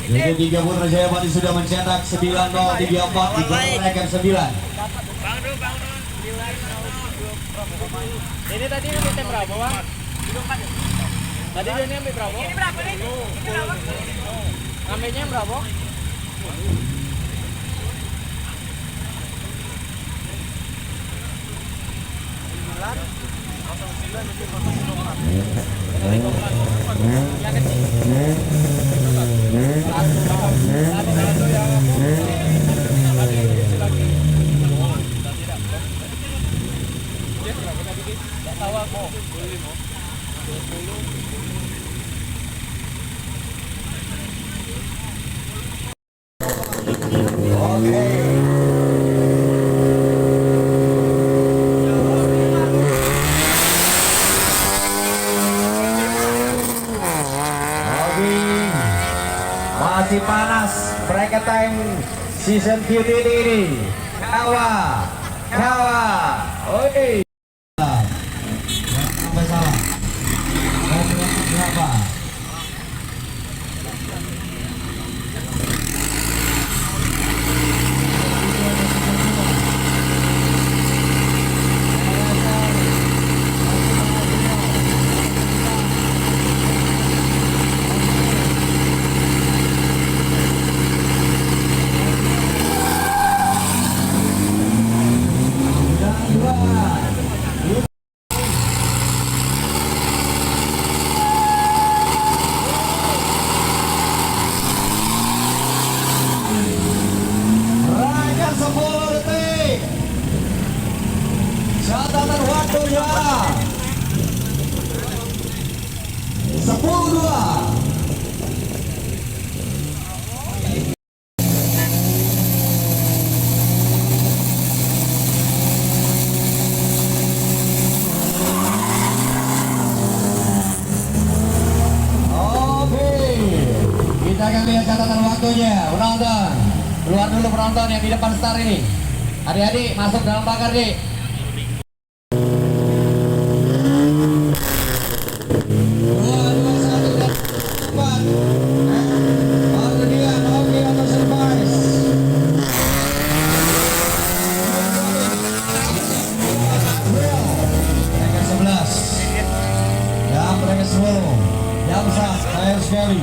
Jadi 3 Putra Jaya Bani sudah mencetak 9034 di rekor 9. Ini tadi yang berapa, Bang? Tadi dia ambil berapa? Ini berapa nih? Ini berapa? Ambilnya berapa? Masih panas mereka time season QT ini. Kawa, oke. Sampai salah. Berapa? Catatan waktu juara 10-2. Kita akan lihat catatan waktunya. Penonton, keluar dulu penonton yang di depan start ini. Adik-adik masuk dalam pagar, Dik. Yang sah, sayang sekali.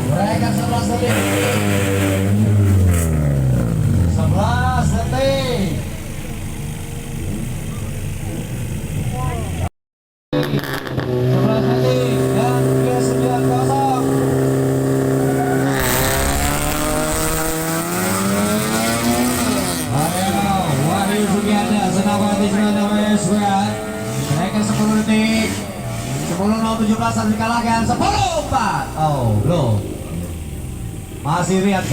Mereka 11 detik. 11 detik. Mereka 10 detik. 10.017 harus dikalahkan. 10-4. Oh, belum. Masih lihat